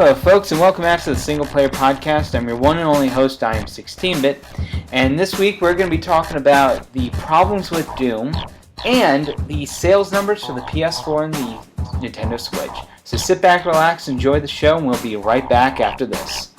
Hello folks, and welcome back to the Single Player Podcast. I'm your one and only host, I am 16-Bit, and this week we're going to be talking about the problems with Doom and the sales numbers for the PS4 and the Nintendo Switch. So sit back, relax, enjoy the show, and we'll be right back after this.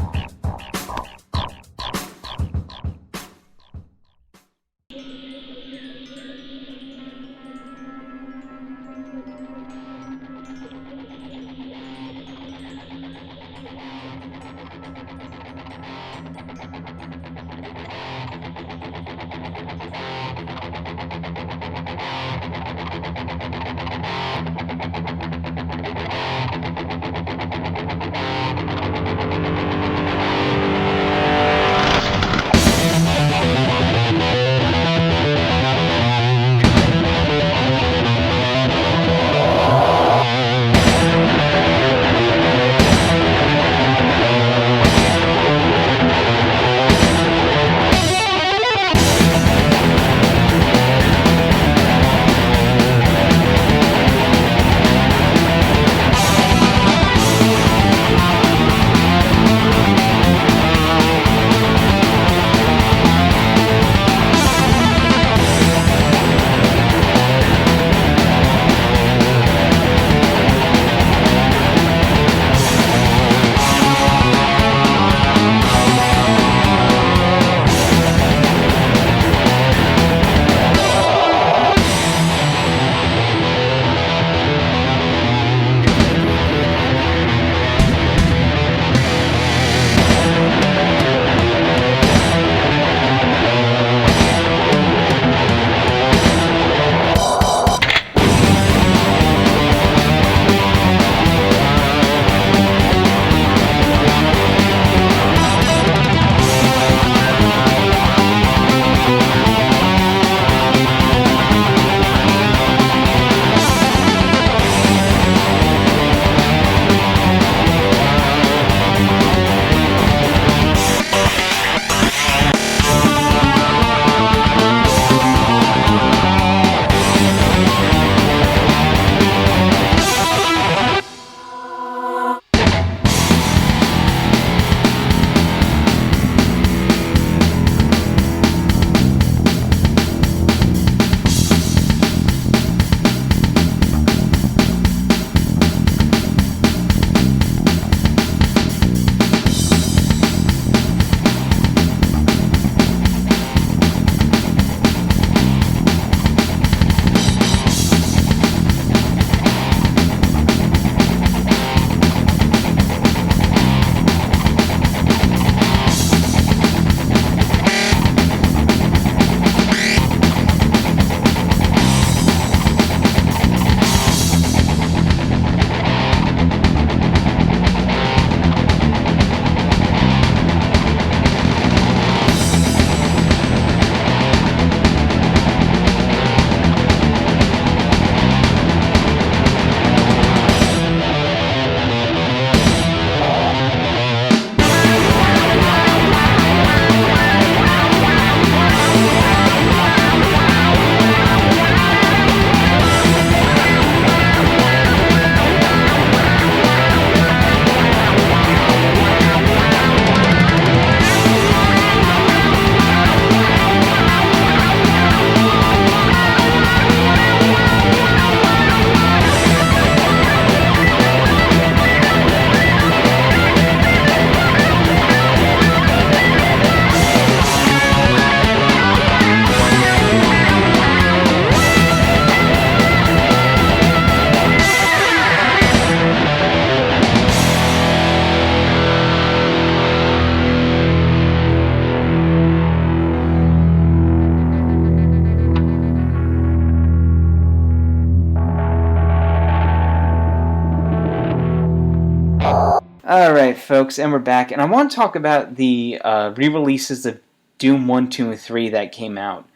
Alright, folks, and we're back, and I want to talk about the re-releases of Doom 1, 2, and 3 that came out.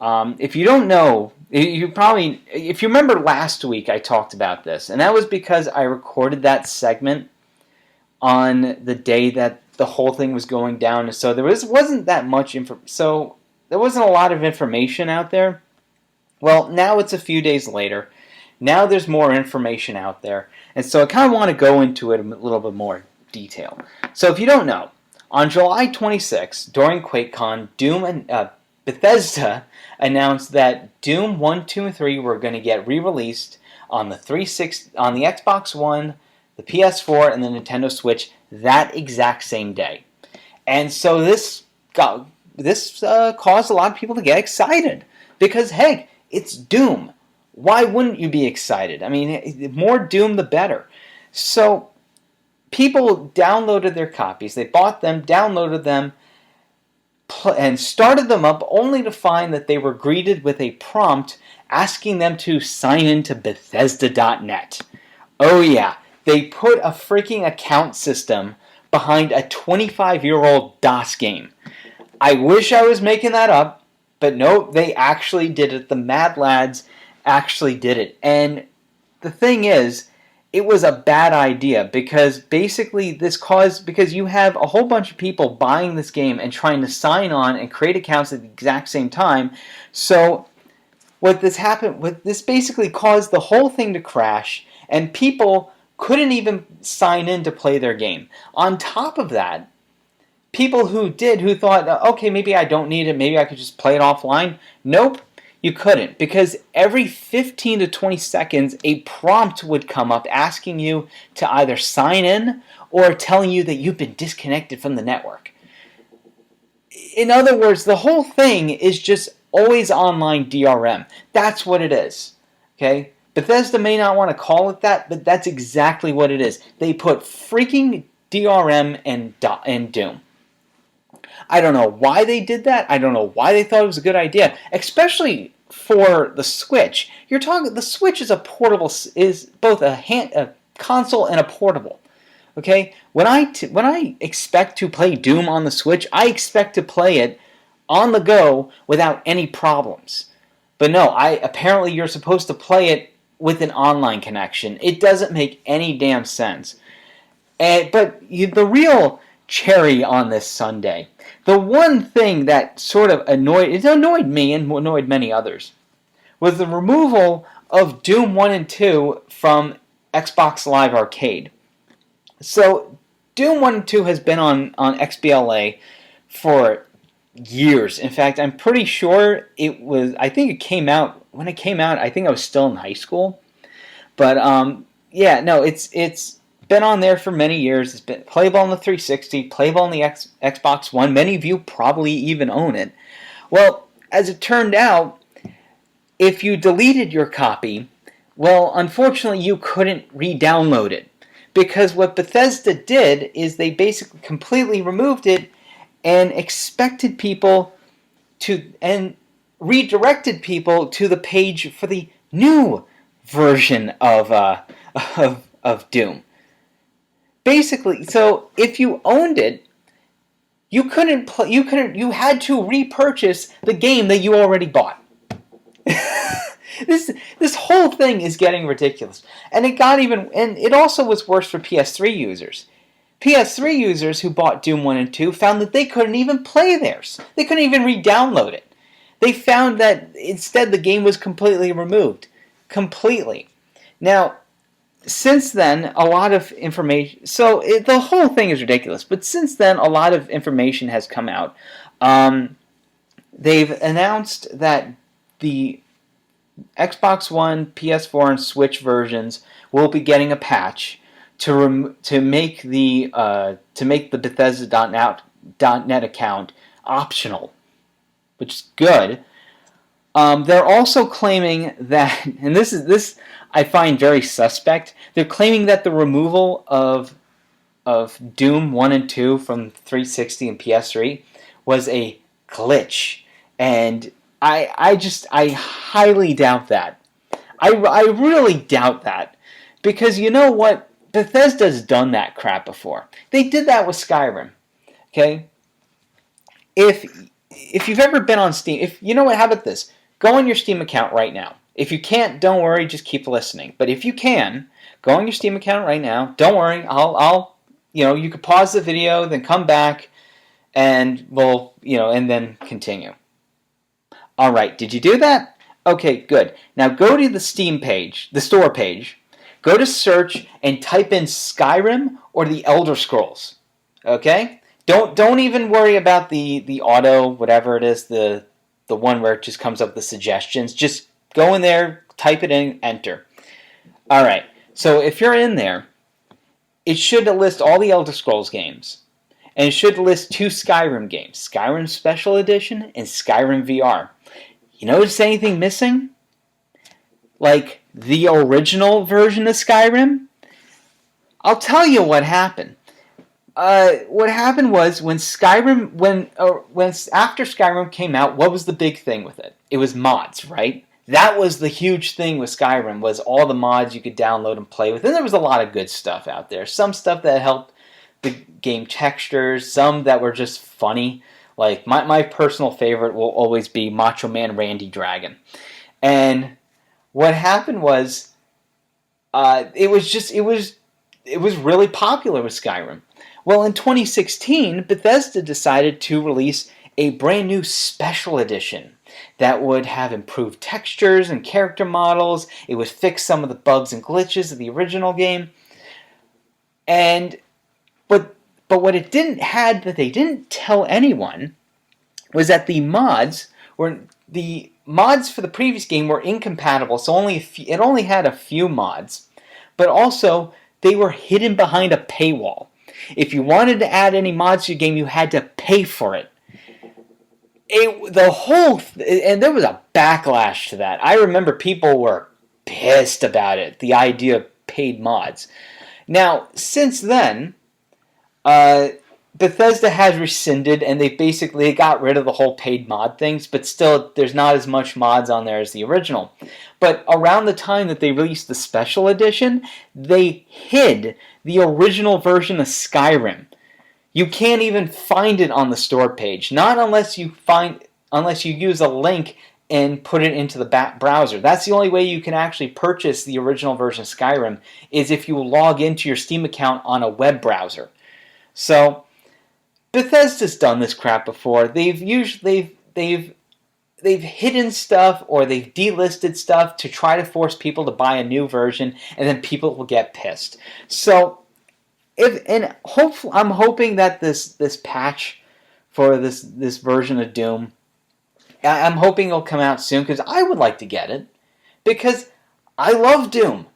If you don't know, if you remember last week, I talked about this, and that was because I recorded that segment on the day that the whole thing was going down, so there wasn't that much so there wasn't a lot of information out there. Well, now it's a few days later. Now there's more information out there, and so I kind of want to go into it a little bit more detail. So if you don't know, on July 26th, during QuakeCon, Bethesda announced that Doom 1, 2, and 3 were going to get re-released on the on the Xbox One, the PS4, and the Nintendo Switch that exact same day. And so this caused a lot of people to get excited because, hey, it's Doom. Why wouldn't you be excited? I mean, the more Doom, the better. So people downloaded their copies. They bought them, downloaded them, and started them up only to find that they were greeted with a prompt asking them to sign into Bethesda.net. Oh yeah, they put a freaking account system behind a 25-year-old DOS game. I wish I was making that up, but no, they actually did it. The Mad Lads actually did it. And the thing is, it was a bad idea because basically because you have a whole bunch of people buying this game and trying to sign on and create accounts at the exact same time. So this basically caused the whole thing to crash, and people couldn't even sign in to play their game. On top of that, people who thought, okay, maybe I don't need it, maybe I could just play it offline. Nope, you couldn't, because every 15 to 20 seconds, a prompt would come up asking you to either sign in or telling you that you've been disconnected from the network. In other words, the whole thing is just always online DRM. That's what it is. Okay? Bethesda may not want to call it that, but that's exactly what it is. They put freaking DRM in Doom. I don't know why they did that. I don't know why they thought it was a good idea, especially for the Switch. The Switch is is both a console and a portable. Okay, when I expect to play Doom on the Switch, I expect to play it on the go without any problems. But no, apparently you're supposed to play it with an online connection. It doesn't make any damn sense. But the real cherry on this sundae, the one thing that sort of annoyed me and annoyed many others, was the removal of Doom 1 and 2 from Xbox Live Arcade. So Doom 1 and 2 has been on XBLA for years. In fact, I'm pretty sure I think it came out, when it came out, I think I was still in high school. But yeah, no, it's been on there for many years. It's been playable on the 360, playable on the Xbox One. Many of you probably even own it. Well, as it turned out, if you deleted your copy, well, unfortunately, you couldn't re-download it. Because what Bethesda did is they basically completely removed it and expected people and redirected people to the page for the new version of Doom. Basically, so if you owned it, you had to repurchase the game that you already bought. This whole thing is getting ridiculous. And it also was worse for PS3 users. PS3 users who bought Doom 1 and 2 found that they couldn't even play theirs. They couldn't even re-download it. They found that instead the game was completely removed. Completely. Now, since then, a lot of information... the whole thing is ridiculous, but since then, a lot of information has come out. They've announced that the Xbox One, PS4, and Switch versions will be getting a patch to make the Bethesda.net account optional, which is good. They're also claiming that, and this I find very suspect. They're claiming that the removal of Doom 1 and 2 from 360 and PS3 was a glitch, and I highly doubt that. I really doubt that, because you know what? Bethesda's done that crap before. They did that with Skyrim. Okay? If you've ever been on Steam, if you know what, how about this? Go on your Steam account right now. If you can't, don't worry, just keep listening. But if you can, go on your Steam account right now. Don't worry, I'll you could pause the video, then come back, and we'll, and then continue. All right, did you do that? Okay, good. Now go to the Steam page, the store page. Go to search and type in Skyrim or the Elder Scrolls. Okay? Don't even worry about the auto, whatever it is, the one where it just comes up with the suggestions. Just go in there, type it in, enter. All right. So if you're in there, it should list all the Elder Scrolls games. And it should list 2 Skyrim games, Skyrim Special Edition and Skyrim VR. You notice anything missing? Like the original version of Skyrim? I'll tell you what happened. What happened was when after Skyrim came out, what was the big thing with it? It was mods, right? That was the huge thing with Skyrim, was all the mods you could download and play with. And there was a lot of good stuff out there. Some stuff that helped the game textures, some that were just funny. Like my personal favorite will always be Macho Man Randy Dragon. And what happened was it was really popular with Skyrim. Well, in 2016, Bethesda decided to release a brand new special edition that would have improved textures and character models. It would fix some of the bugs and glitches of the original game. But what it didn't had that they didn't tell anyone was that the mods for the previous game were incompatible. So it only had a few mods, but also they were hidden behind a paywall. If you wanted to add any mods to your game, you had to pay for it. And there was a backlash to that. I remember people were pissed about it, the idea of paid mods. Now, since then, Bethesda has rescinded, and they basically got rid of the whole paid mod things, but still, there's not as much mods on there as the original. But around the time that they released the special edition, they hid the original version of Skyrim. You can't even find it on the store page, not unless you use a link and put it into the browser. That's the only way you can actually purchase the original version of Skyrim, is if you log into your Steam account on a web browser. So Bethesda's done this crap before. They've hidden stuff, or they've delisted stuff to try to force people to buy a new version, and then people will get pissed. So I'm hoping that this patch for this version of Doom, I'm hoping it'll come out soon, because I would like to get it, because I love Doom.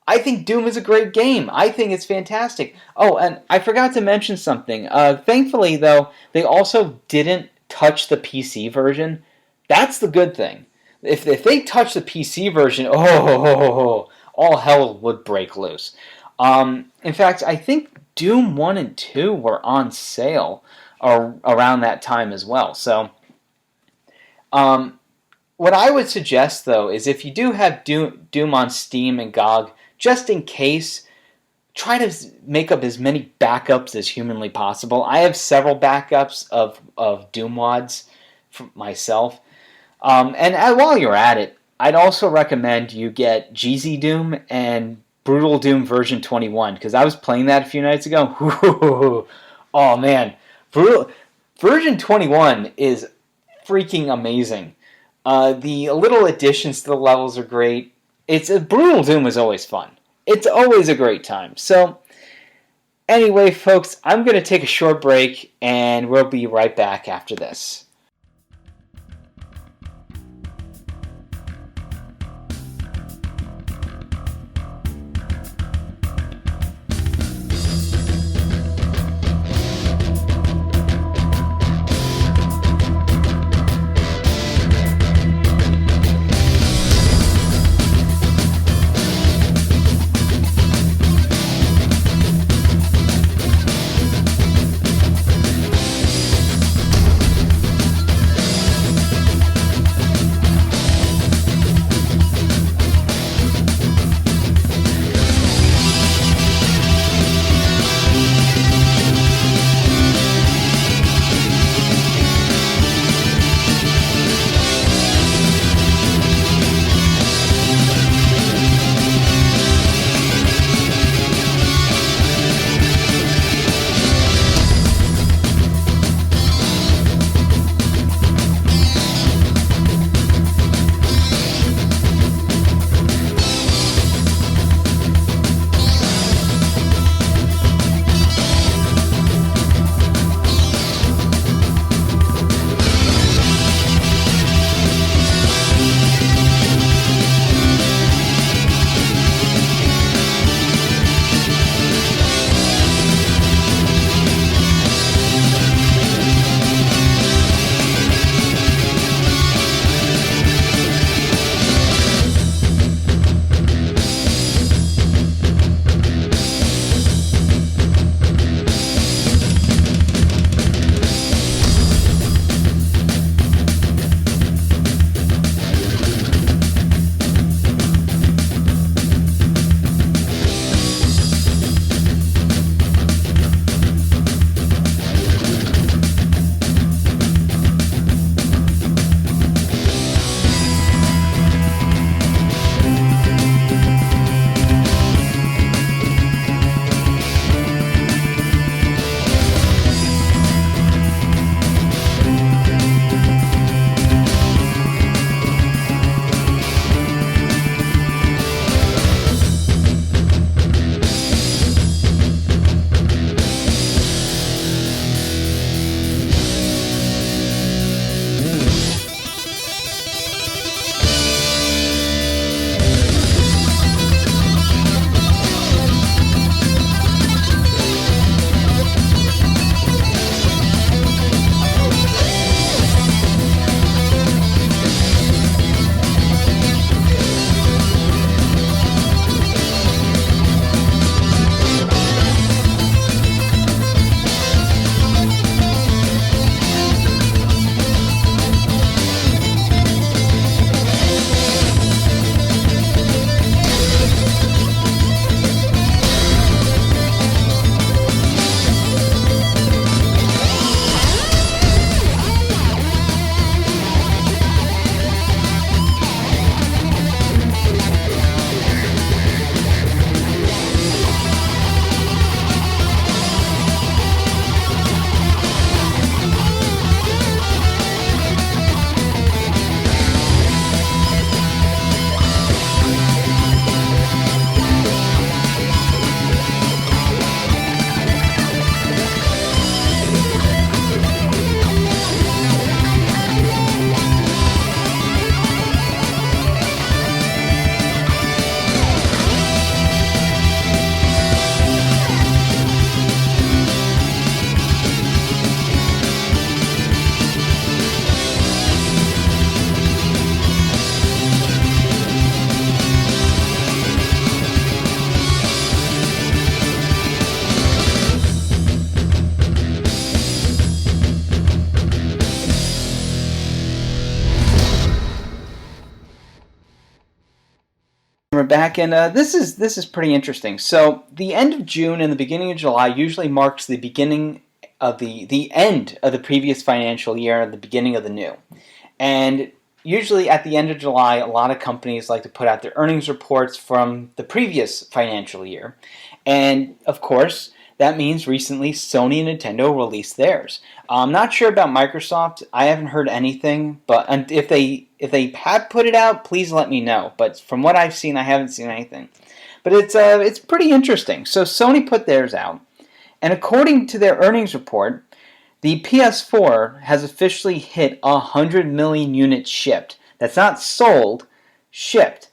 I think Doom is a great game. I think it's fantastic. Oh, and I forgot to mention something. Thankfully, though, they also didn't touch the PC version. That's the good thing. If they touch the PC version, all hell would break loose. In fact, I think Doom 1 and 2 were on sale around that time as well. So, what I would suggest, though, is if you do have Doom on Steam and GOG, just in case, try to make up as many backups as humanly possible. I have several backups of Doom mods for myself. And while you're at it, I'd also recommend you get GZ Doom and Brutal Doom version 21, because I was playing that a few nights ago. Oh man, version 21 is freaking amazing. The little additions to the levels are great. Brutal Doom is always fun. It's always a great time. So, anyway, folks, I'm going to take a short break, and we'll be right back after this. back, and this is pretty interesting. So the end of June and the beginning of July usually marks the beginning of the end of the previous financial year and the beginning of the new. And usually at the end of July, a lot of companies like to put out their earnings reports from the previous financial year. And of course, that means recently Sony and Nintendo released theirs. I'm not sure about Microsoft. I haven't heard anything, but if they had put it out, please let me know. But from what I've seen, I haven't seen anything. But it's pretty interesting. So Sony put theirs out, and according to their earnings report, the PS4 has officially hit 100 million units shipped. That's not sold, shipped.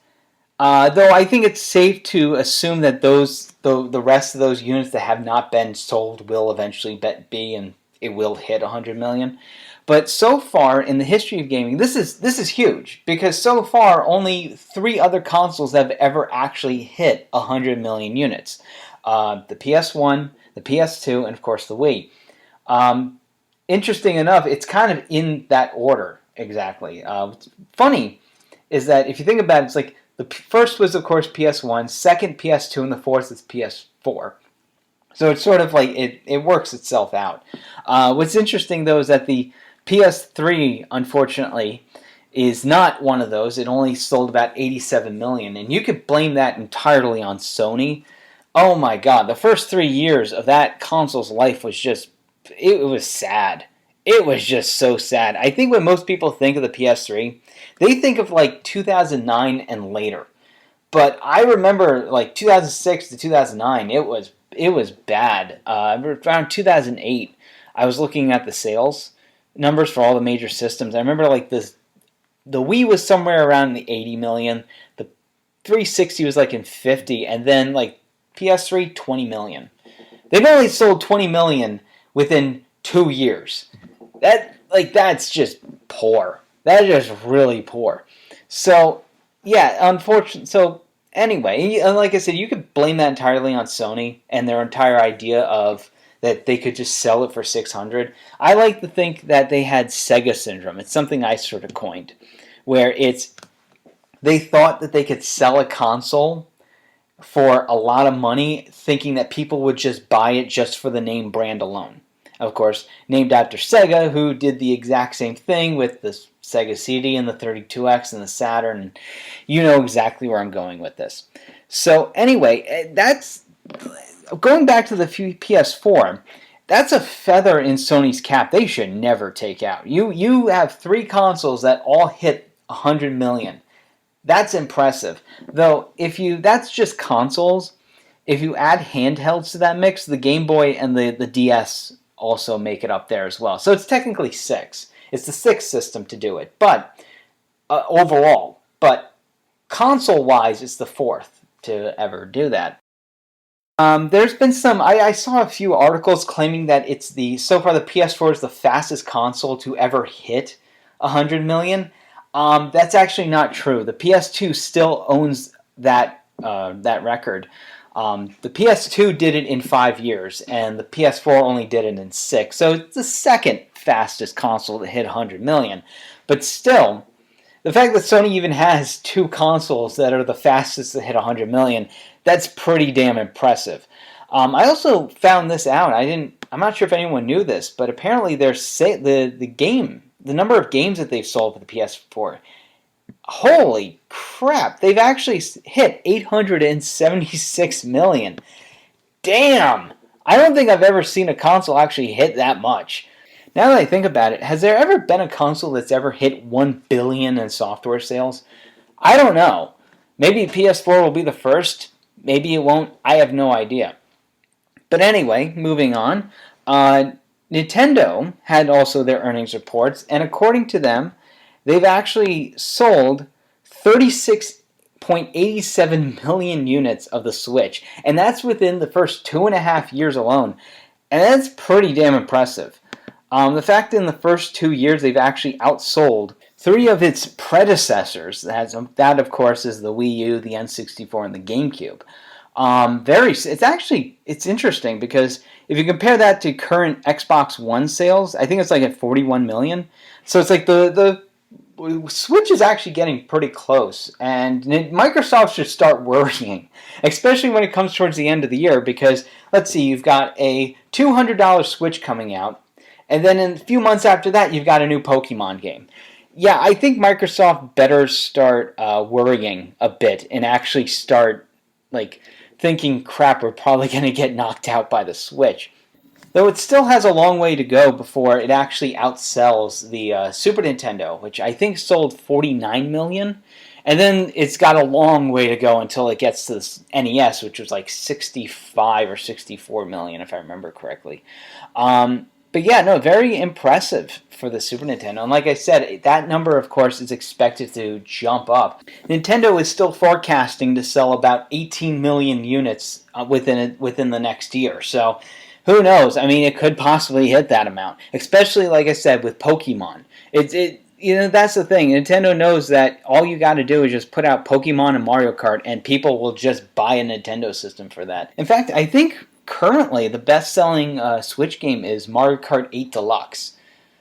Though I think it's safe to assume that the rest of those units that have not been sold will eventually be, and it will hit 100 million. But so far in the history of gaming, this is huge, because so far only 3 other consoles have ever actually hit 100 million units: the PS1, the PS2, and of course the Wii. Interesting enough, it's kind of in that order exactly. What's funny is that if you think about it, it's like the first was, of course, PS1, second PS2, and the fourth is PS4. So it's sort of like it works itself out. What's interesting, though, is that the PS3, unfortunately, is not one of those. It only sold about 87 million, and you could blame that entirely on Sony. Oh my God, the first 3 years of that console's life was just, it was sad. It was just so sad. I think when most people think of the PS3, they think of like 2009 and later. But I remember like 2006 to 2009, it was bad. Around 2008, I was looking at the sales numbers for all the major systems. I remember like the Wii was somewhere around the 80 million. The 360 was like in 50, and then like PS3 20 million. They've only sold 20 million within 2 years. That's just poor. That is just really poor. So yeah, unfortunately. So anyway, like I said, you could blame that entirely on Sony and their entire idea of that they could just sell it for 600. I like to think that they had Sega syndrome. It's something I sort of coined, where they thought that they could sell a console for a lot of money, thinking that people would just buy it just for the name brand alone. Of course, named after Sega, who did the exact same thing with the Sega CD and the 32X and the Saturn. You know exactly where I'm going with this. So anyway, that's going back to the PS4. That's a feather in Sony's cap they should never take out. You have 3 consoles that all hit 100 million. That's impressive. Though, that's just consoles. If you add handhelds to that mix, the Game Boy and the DS also make it up there as well. So it's technically 6. It's the 6th system to do it, but overall. But console-wise, it's the 4th to ever do that. There's been some. I saw a few articles claiming that so far the PS4 is the fastest console to ever hit 100 million. That's actually not true. The PS2 still owns that record. The PS2 did it in 5 years, and the PS4 only did it in 6. So it's the second fastest console to hit 100 million. But still, the fact that Sony even has 2 consoles that are the fastest to hit 100 million, that's pretty damn impressive. I also found this out. I'm not sure if anyone knew this, but apparently the number of games that they've sold for the PS4, holy crap, they've actually hit 876 million. Damn! I don't think I've ever seen a console actually hit that much. Now that I think about it, has there ever been a console that's ever hit 1 billion in software sales? I don't know. Maybe PS4 will be the first. Maybe it won't. I have no idea. But anyway, moving on. Nintendo had also their earnings reports, and according to them, they've actually sold 36.87 million units of the Switch, and that's within the first 2.5 years alone, and that's pretty damn impressive. The fact that in the first 2 years they've actually outsold 3 of its predecessors, that of course is the Wii U, the N64, and the GameCube. It's interesting because if you compare that to current Xbox One sales, I think it's like at 41 million. So it's like the Switch is actually getting pretty close, and Microsoft should start worrying, especially when it comes towards the end of the year, because, let's see, you've got a $200 Switch coming out, and then in a few months after that, you've got a new Pokemon game. Yeah, I think Microsoft better start worrying a bit and actually start, like, thinking, crap, we're probably going to get knocked out by the Switch. Though it still has a long way to go before it actually outsells the Super Nintendo, which I think sold 49 million. And then it's got a long way to go until it gets to the NES, which was like 65 or 64 million, if I remember correctly. But yeah, no, very impressive for the Super Nintendo. And like I said, that number, of course, is expected to jump up. Nintendo is still forecasting to sell about 18 million units within the next year. So who knows? I mean, it could possibly hit that amount, especially, like I said, with Pokemon. That's the thing. Nintendo knows that all you got to do is just put out Pokemon and Mario Kart, and people will just buy a Nintendo system for that. In fact, I think currently the best-selling Switch game is Mario Kart 8 Deluxe.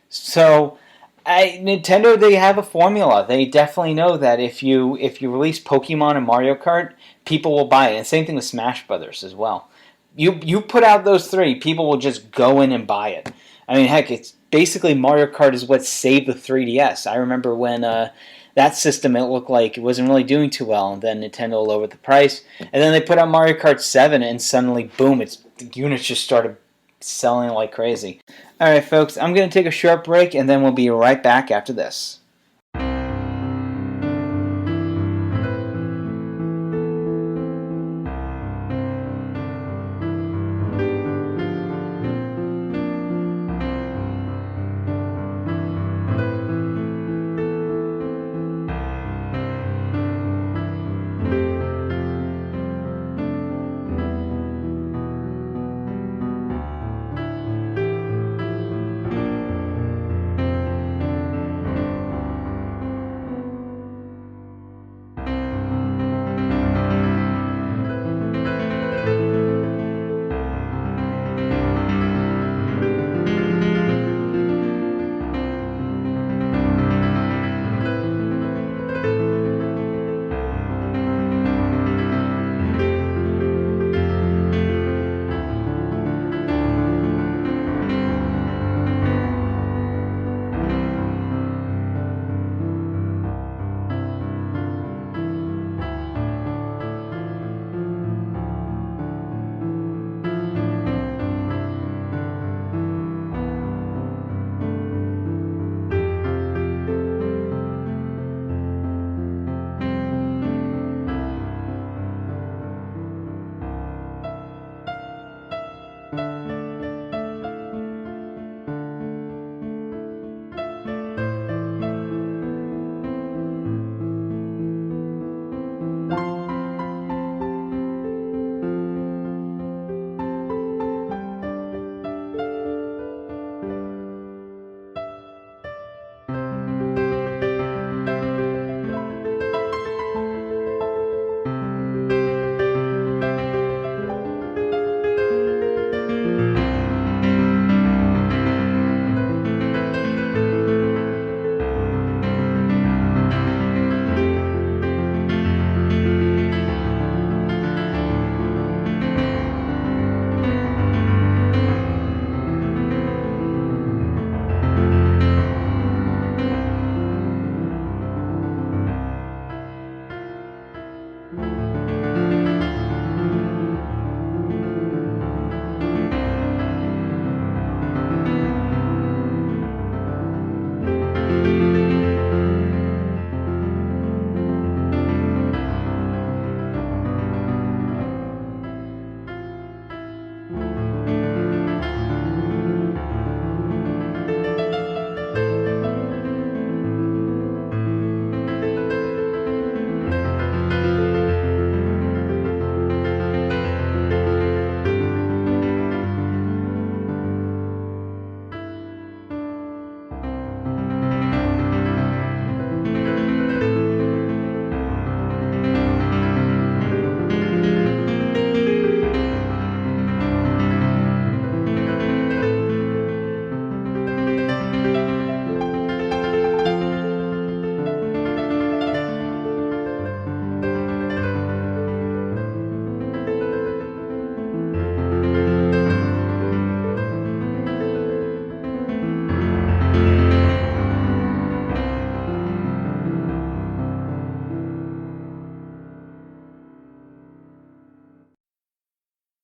So, Nintendo, they have a formula. They definitely know that if you release Pokemon and Mario Kart, people will buy it. And same thing with Smash Brothers as well. You put out those three, people will just go in and buy it. I mean, heck, it's basically Mario Kart is what saved the 3DS. I remember when that system, it looked like it wasn't really doing too well, and then Nintendo lowered the price, and then they put out Mario Kart 7, and suddenly, boom, the units just started selling like crazy. Alright, folks, I'm going to take a short break, and then we'll be right back after this.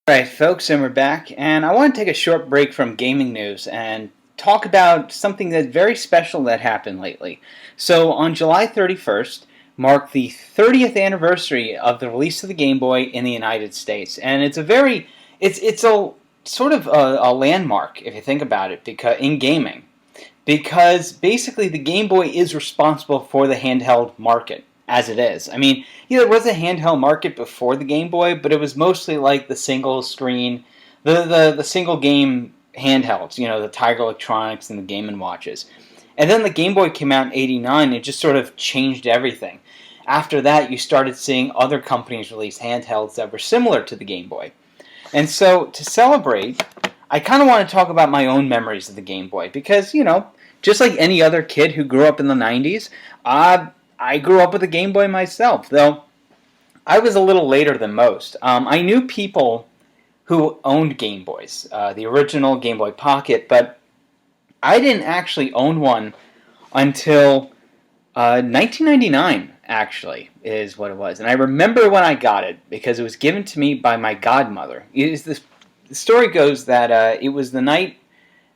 Alright, folks, and we're back, and I want to take a short break from gaming news and talk about something that's very special that happened lately. So, on July 31st, marked the 30th anniversary of the release of the Game Boy in the United States, and it's a sort of a landmark, if you think about it, because in gaming, because basically the Game Boy is responsible for the handheld market as it is. I mean, there was a handheld market before the Game Boy, but it was mostly like the single screen, the single game handhelds, the Tiger Electronics and the Game & Watches. And then the Game Boy came out in '89, and it just sort of changed everything. After that, you started seeing other companies release handhelds that were similar to the Game Boy. And so, to celebrate, I kind of want to talk about my own memories of the Game Boy, because, just like any other kid who grew up in the '90s, I grew up with a Game Boy myself, though I was a little later than most. I knew people who owned Game Boys, the original Game Boy Pocket, but I didn't actually own one until 1999, actually, is what it was. And I remember when I got it, because it was given to me by my godmother. The story goes that it was the night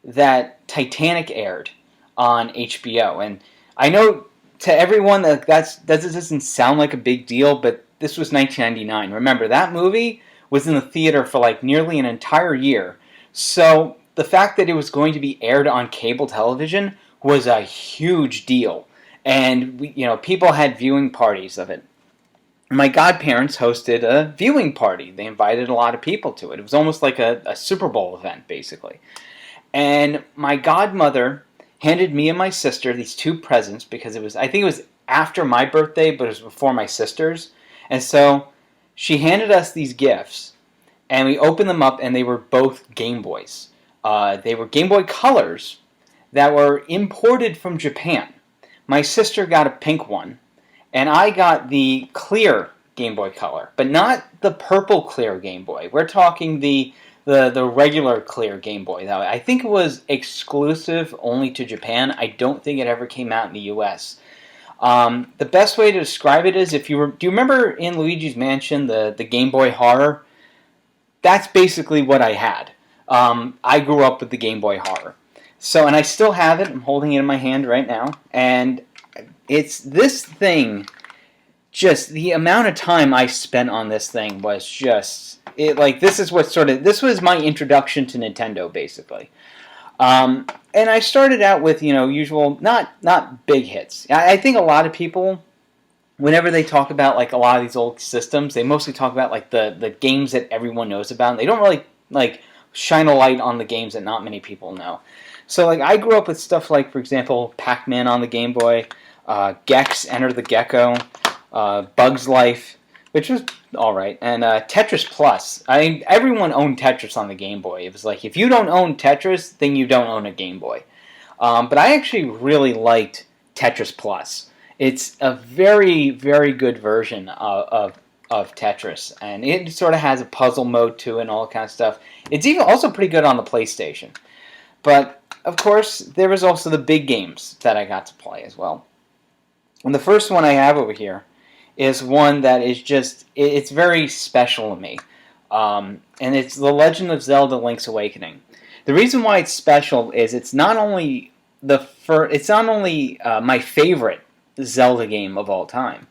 that Titanic aired on HBO, and I know to everyone that doesn't sound like a big deal, but this was 1999. Remember, that movie was in the theater for like nearly an entire year. So the fact that it was going to be aired on cable television was a huge deal. And people had viewing parties of it. My godparents hosted a viewing party. They invited a lot of people to it. It was almost like a Super Bowl event, basically. And my godmother handed me and my sister these two presents, because I think it was after my birthday, but it was before my sister's. And so she handed us these gifts, and we opened them up, and they were both Game Boys. They were Game Boy Colors that were imported from Japan. My sister got a pink one, and I got the clear Game Boy Color, but not the purple clear Game Boy. We're talking the regular clear Game Boy. Now, I think it was exclusive only to Japan. I don't think it ever came out in the US. The best way to describe it is, do you remember in Luigi's Mansion the Game Boy Horror? That's basically what I had. I grew up with the Game Boy Horror. So, and I still have it. I'm holding it in my hand right now. And it's this thing, just the amount of time I spent on this thing was just, this was my introduction to Nintendo, basically. And I started out with, usual, not big hits. I think a lot of people, whenever they talk about, like, a lot of these old systems, they mostly talk about, like, the games that everyone knows about. And they don't really, like, shine a light on the games that not many people know. So, like, I grew up with stuff like, for example, Pac-Man on the Game Boy, Gex, Enter the Gecko, Bug's Life, which was alright, and Tetris Plus. I mean, everyone owned Tetris on the Game Boy. It was like, if you don't own Tetris, then you don't own a Game Boy. But I actually really liked Tetris Plus. It's a very, very good version of Tetris, and it sort of has a puzzle mode to it and all that kind of stuff. It's even also pretty good on the PlayStation. But, of course, there was also the big games that I got to play as well. And the first one I have over here is one that is just, it's very special to me. And it's The Legend of Zelda Link's Awakening. The reason why it's special is it's not only my favorite Zelda game of all time.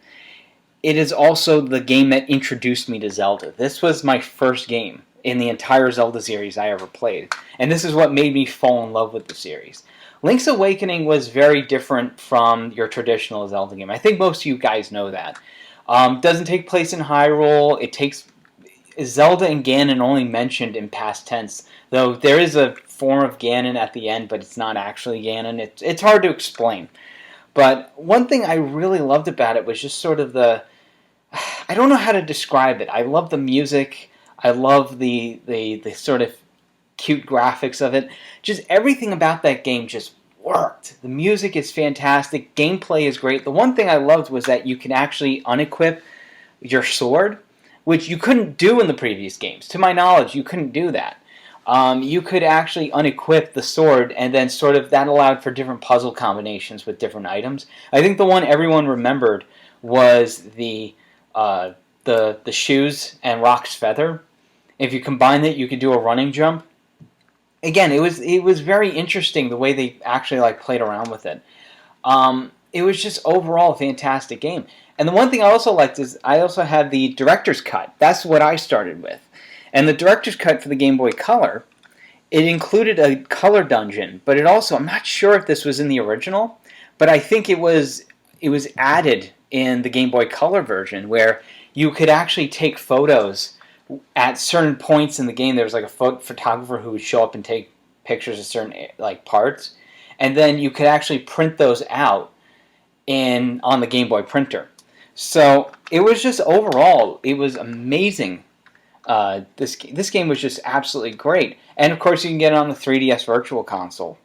It is also the game that introduced me to Zelda. This was my first game in the entire Zelda series I ever played. And this is what made me fall in love with the series. Link's Awakening was very different from your traditional Zelda game. I think most of you guys know that. Doesn't take place in Hyrule. Zelda and Ganon only mentioned in past tense, though there is a form of Ganon at the end, but it's not actually Ganon. It's hard to explain. But one thing I really loved about it was just sort of I don't know how to describe it. I love the music. I love the sort of cute graphics of it. Just everything about that game just worked. The music is fantastic. Gameplay is great. The one thing I loved was that you can actually unequip your sword, which you couldn't do in the previous games. To my knowledge, you couldn't do that. You could actually unequip the sword, and then sort of that allowed for different puzzle combinations with different items. I think the one everyone remembered was the shoes and Rock's feather. If you combine it, you could do a running jump. Again, it was very interesting the way they actually like played around with it. It was just overall a fantastic game. And the one thing I also liked is I also had the director's cut. That's what I started with. And the director's cut for the Game Boy Color, it included a color dungeon, but it also, I'm not sure if this was in the original, but I think it was added in the Game Boy Color version where you could actually take photos at certain points in the game. There was like a photographer who would show up and take pictures of certain like parts, and then you could actually print those out on the Game Boy printer. So it was just overall, it was amazing. This game was just absolutely great, and of course you can get it on the 3DS Virtual Console.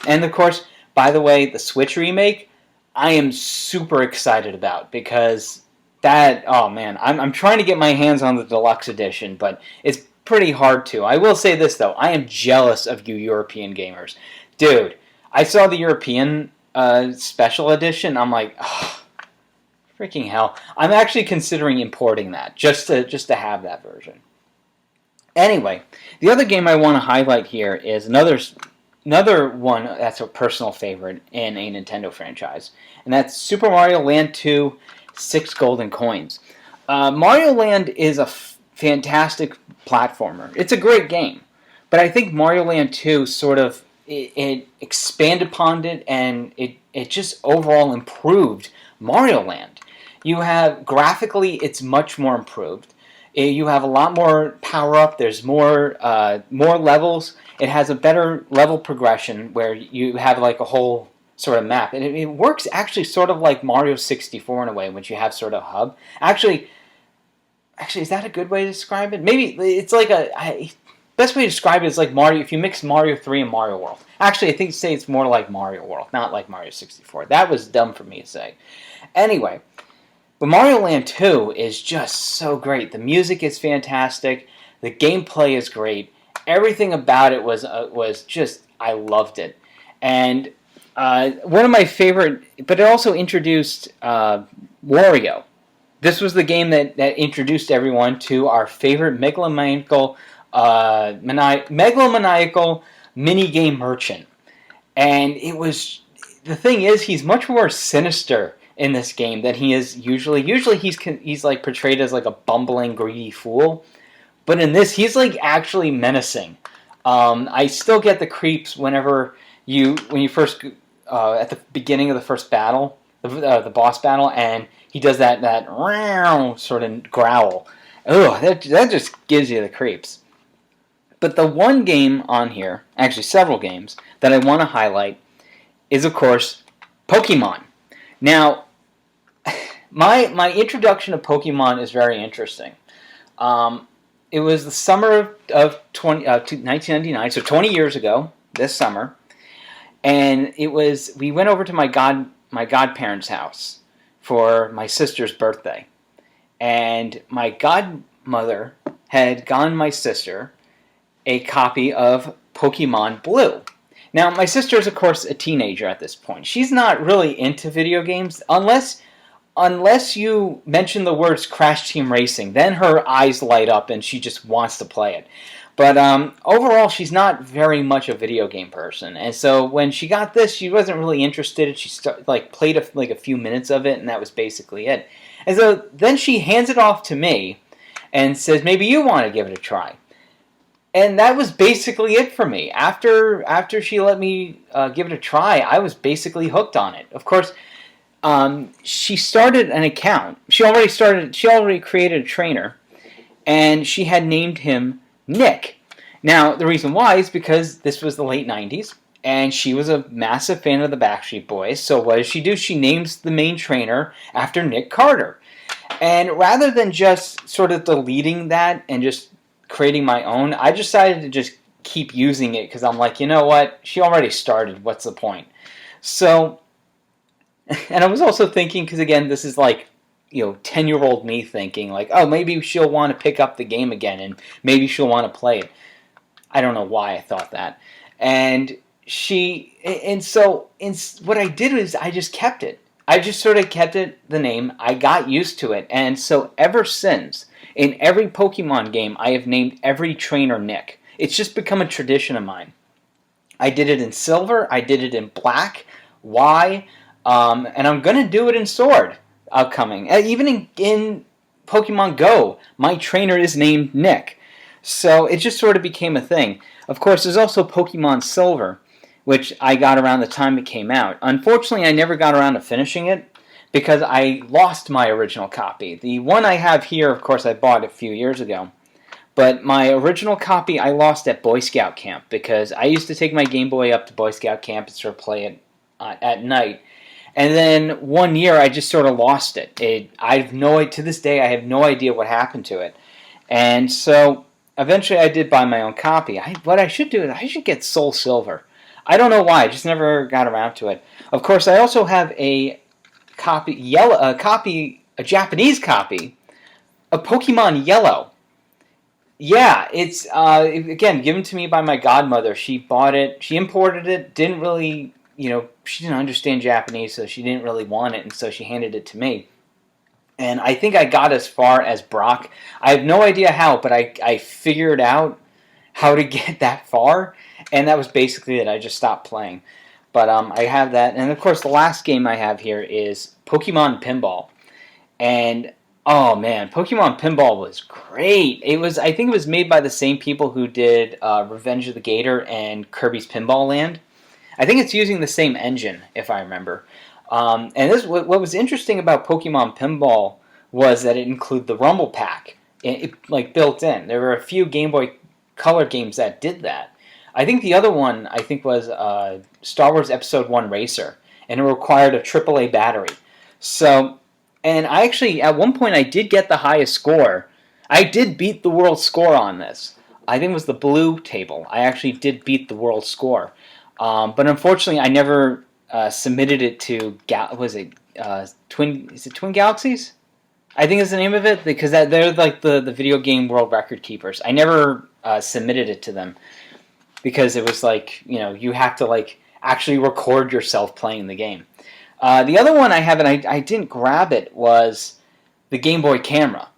And of course, by the way, the Switch remake, I am super excited about because that, oh man, I'm trying to get my hands on the deluxe edition, but it's pretty hard to. I will say this though, I am jealous of you European gamers, dude. I saw the European special edition. I'm like, oh, freaking hell! I'm actually considering importing that just to have that version. Anyway, the other game I want to highlight here is another one that's a personal favorite in a Nintendo franchise, and that's Super Mario Land 2: 6 Golden Coins. Mario Land is a fantastic platformer. It's a great game, but I think Mario Land 2 sort of it expanded upon it, and it just overall improved Mario Land. You have, graphically, it's much more improved. You have a lot more power up. There's more levels. It has a better level progression where you have like a whole sort of map, and it works actually sort of like Mario 64 in a way, which you have sort of a hub. Actually, is that a good way to describe it? Maybe it's like best way to describe it is like Mario. If you mix Mario 3 and Mario World, actually, I think say it's more like Mario World, not like Mario 64. That was dumb for me to say. Anyway. But Mario Land 2 is just so great. The music is fantastic. The gameplay is great. Everything about it was just, I loved it. And one of my favorite, but it also introduced Wario. This was the game that introduced everyone to our favorite megalomaniacal minigame merchant. And it was, the thing is, he's much more sinister in this game than he is usually. Usually he's like portrayed as like a bumbling, greedy fool, but in this he's like actually menacing. I still get the creeps when you first at the beginning of the first battle, the boss battle, and he does that sort of growl. Ugh, that just gives you the creeps. But the one game on here, actually several games, that I want to highlight is of course Pokemon. Now, my introduction to Pokemon is very interesting. It was the summer of 1999, so 20 years ago, this summer, and we went over to my godparents' house for my sister's birthday, and my godmother had gotten my sister a copy of Pokemon Blue. Now, my sister is, of course, a teenager at this point. She's not really into video games unless you mention the words Crash Team Racing. Then her eyes light up and she just wants to play it. But overall, she's not very much a video game person. And so when she got this, she wasn't really interested. She played a few minutes of it, and that was basically it. And so then she hands it off to me and says, maybe you want to give it a try. And that was basically it for me. After she let me give it a try, I was basically hooked on it. Of course, she started an account. She already created a trainer, and she had named him Nick. Now, the reason why is because this was the late 90s, and she was a massive fan of the Backstreet Boys. So what does she do? She names the main trainer after Nick Carter. And rather than just sort of deleting that and just creating my own, I decided to just keep using it because I'm like, you know what? She already started. What's the point? So, and I was also thinking, because again, this is like, 10-year-old me thinking like, oh, maybe she'll want to pick up the game again and maybe she'll want to play it. I don't know why I thought that. And so what I did is I just kept it. I just sort of kept it, the name. I got used to it. And so ever since, In every Pokemon game, I have named every trainer Nick. It's just become a tradition of mine. I did it in Silver, I did it in Black, Y, and I'm going to do it in Sword upcoming. Even in Pokemon Go, my trainer is named Nick. So it just sort of became a thing. Of course, there's also Pokemon Silver, which I got around the time it came out. Unfortunately, I never got around to finishing it because I lost my original copy. The one I have here, of course, I bought a few years ago. But my original copy I lost at Boy Scout camp because I used to take my Game Boy up to Boy Scout camp and sort of play it at night. And then one year I just sort of lost it. To this day, I have no idea what happened to it. And so eventually I did buy my own copy. What I should do is I should get Soul Silver. I don't know why. I just never got around to it. Of course, I also have a Japanese copy of Pokemon Yellow. Yeah, it's again given to me by my godmother. She bought it. She imported it. Didn't really, she didn't understand Japanese, so she didn't really want it, and so she handed it to me. And I think I got as far as Brock. I have no idea how, but I figured out how to get that far, and that was basically it. I just stopped playing. But I have that, and of course the last game I have here is Pokemon Pinball. And oh man, Pokemon Pinball was great. I think it was made by the same people who did Revenge of the Gator and Kirby's Pinball Land. I think it's using the same engine, if I remember. And what was interesting about Pokemon Pinball was that it included the Rumble Pack, built in. There were a few Game Boy Color games that did that. I think the other one was Star Wars Episode 1 Racer, and it required a AAA battery. So, and I actually, at one point, I did get the highest score. I did beat the world score on this. I think it was the blue table. I actually did beat the world score. But unfortunately, I never submitted it to Twin Galaxies? I think is the name of it, because they're like the video game world record keepers. I never submitted it to them because it was like, you have to actually record yourself playing the game. The other one I have, and I didn't grab it, was the Game Boy camera.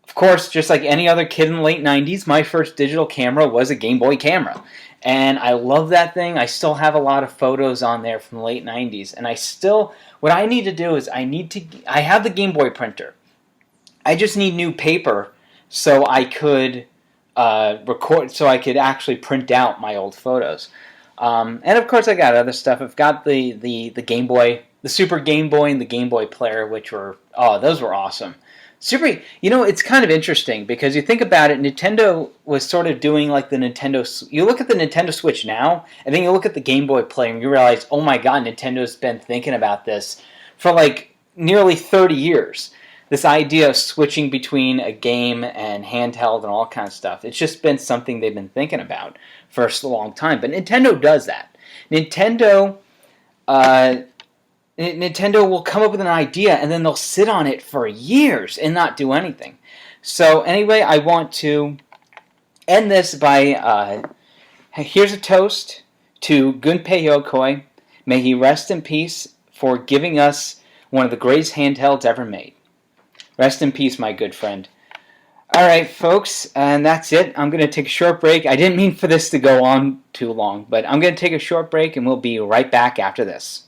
Of course, just like any other kid in the late 90s, my first digital camera was a Game Boy camera. And I love that thing. I still have a lot of photos on there from the late 90s. And what I need to do is I have the Game Boy printer. I just need new paper so I could record, so I could actually print out my old photos. And of course I got other stuff. I've got the Game Boy, the Super Game Boy and the Game Boy Player, those were awesome. It's kind of interesting because you think about it, Nintendo was sort of doing like the Nintendo. You look at the Nintendo Switch now, and then you look at the Game Boy Player, and you realize, oh my God, Nintendo's been thinking about this for like nearly 30 years. This idea of switching between a game and handheld and all kinds of stuff. It's just been something they've been thinking about for a long time. But Nintendo does that. Nintendo will come up with an idea and then they'll sit on it for years and not do anything. So anyway, I want to end this by, here's a toast to Gunpei Yokoi. May he rest in peace for giving us one of the greatest handhelds ever made. Rest in peace, my good friend. Alright, folks, and that's it. I'm going to take a short break. I didn't mean for this to go on too long, but I'm going to take a short break and we'll be right back after this.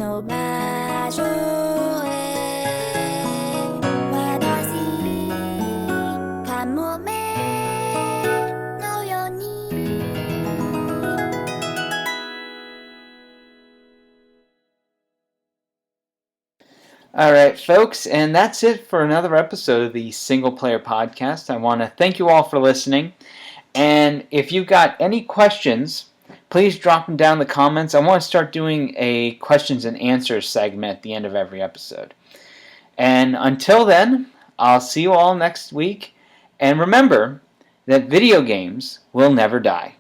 の場所へ私カモメのように Alright, folks, and that's it for another episode of the Single Player Podcast. I want to thank you all for listening. And if you've got any questions, please drop them down in the comments. I want to start doing a questions and answers segment at the end of every episode. And until then, I'll see you all next week. And remember that video games will never die.